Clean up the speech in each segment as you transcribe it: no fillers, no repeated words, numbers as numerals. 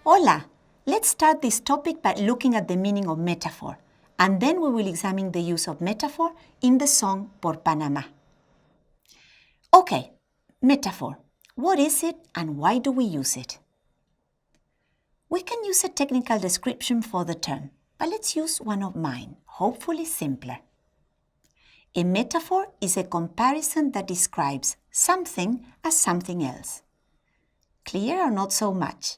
Hola! Let's start this topic by looking at the meaning of metaphor, and then we will examine the use of metaphor in the song Por Panamá. Okay, metaphor. What is it and why do we use it? We can use a technical description for the term, but let's use one of mine, hopefully simpler. A metaphor is a comparison that describes something as something else. Clear or not so much?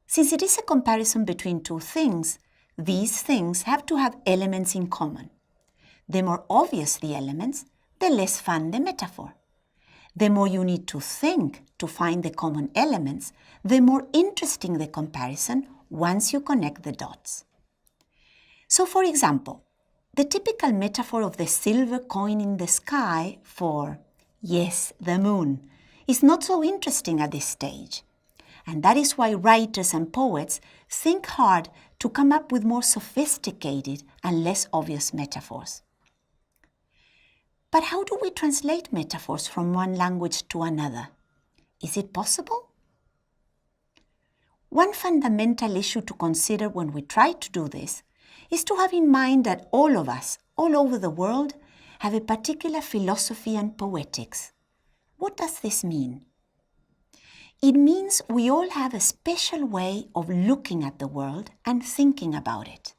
Since it is a comparison between two things, these things have to have elements in common. The more obvious the elements, the less fun the metaphor. The more you need to think to find the common elements, the more interesting the comparison once you connect the dots. So, for example, the typical metaphor of the silver coin in the sky for, yes, the moon, is not so interesting at this stage. And that is why writers and poets think hard to come up with more sophisticated and less obvious metaphors. But how do we translate metaphors from one language to another? Is it possible? One fundamental issue to consider when we try to do this is to have in mind that all of us, all over the world, have a particular philosophy and poetics. What does this mean? It means we all have a special way of looking at the world and thinking about it.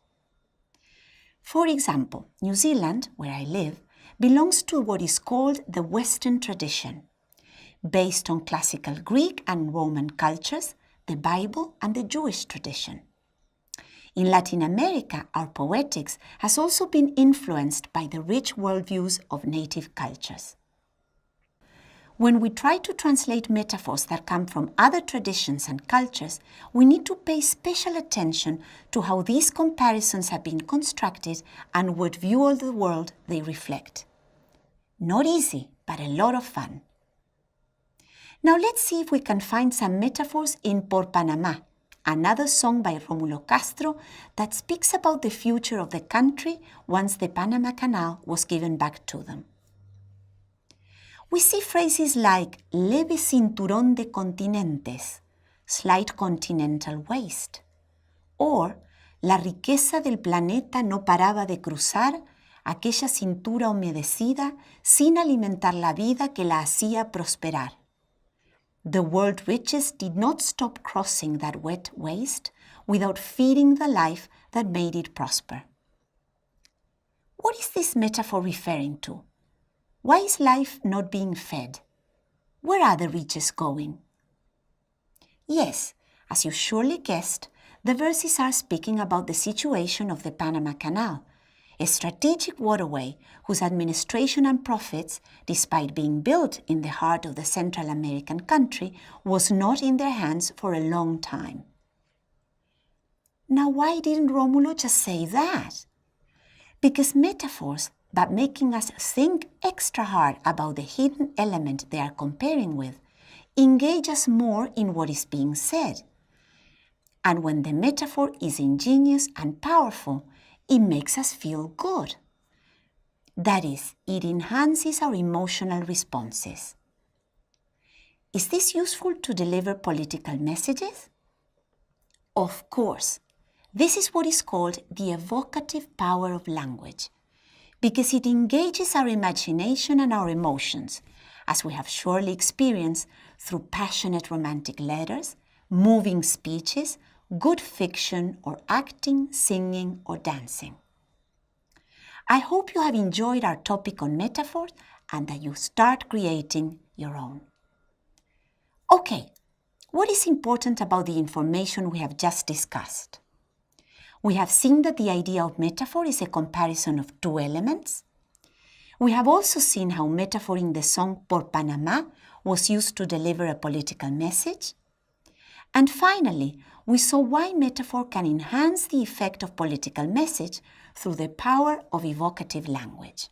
For example, New Zealand, where I live, belongs to what is called the Western tradition, based on classical Greek and Roman cultures, the Bible, and the Jewish tradition. In Latin America, our poetics has also been influenced by the rich worldviews of native cultures. When we try to translate metaphors that come from other traditions and cultures, we need to pay special attention to how these comparisons have been constructed and what view of the world they reflect. Not easy, but a lot of fun. Now let's see if we can find some metaphors in Por Panamá, another song by Rómulo Castro that speaks about the future of the country once the Panama Canal was given back to them. We see phrases like leve cinturón de continentes, slight continental waist, or la riqueza del planeta no paraba de cruzar aquella cintura humedecida sin alimentar la vida que la hacía prosperar. The world riches did not stop crossing that wet waste without feeding the life that made it prosper. What is this metaphor referring to? Why is life not being fed? Where are the riches going? Yes, as you surely guessed, the verses are speaking about the situation of the Panama Canal, a strategic waterway whose administration and profits, despite being built in the heart of the Central American country, was not in their hands for a long time. Now, why didn't Rómulo just say that? Because metaphors that making us think extra hard about the hidden element they are comparing with, engage us more in what is being said. And when the metaphor is ingenious and powerful, it makes us feel good. That is, it enhances our emotional responses. Is this useful to deliver political messages? Of course. This is what is called the evocative power of language, because it engages our imagination and our emotions, as we have surely experienced through passionate romantic letters, moving speeches, good fiction, or acting, singing, or dancing. I hope you have enjoyed our topic on metaphors and that you start creating your own. Okay, what is important about the information we have just discussed? We have seen that the idea of metaphor is a comparison of two elements. We have also seen how metaphor in the song Por Panamá was used to deliver a political message. And finally, we saw why metaphor can enhance the effect of political message through the power of evocative language.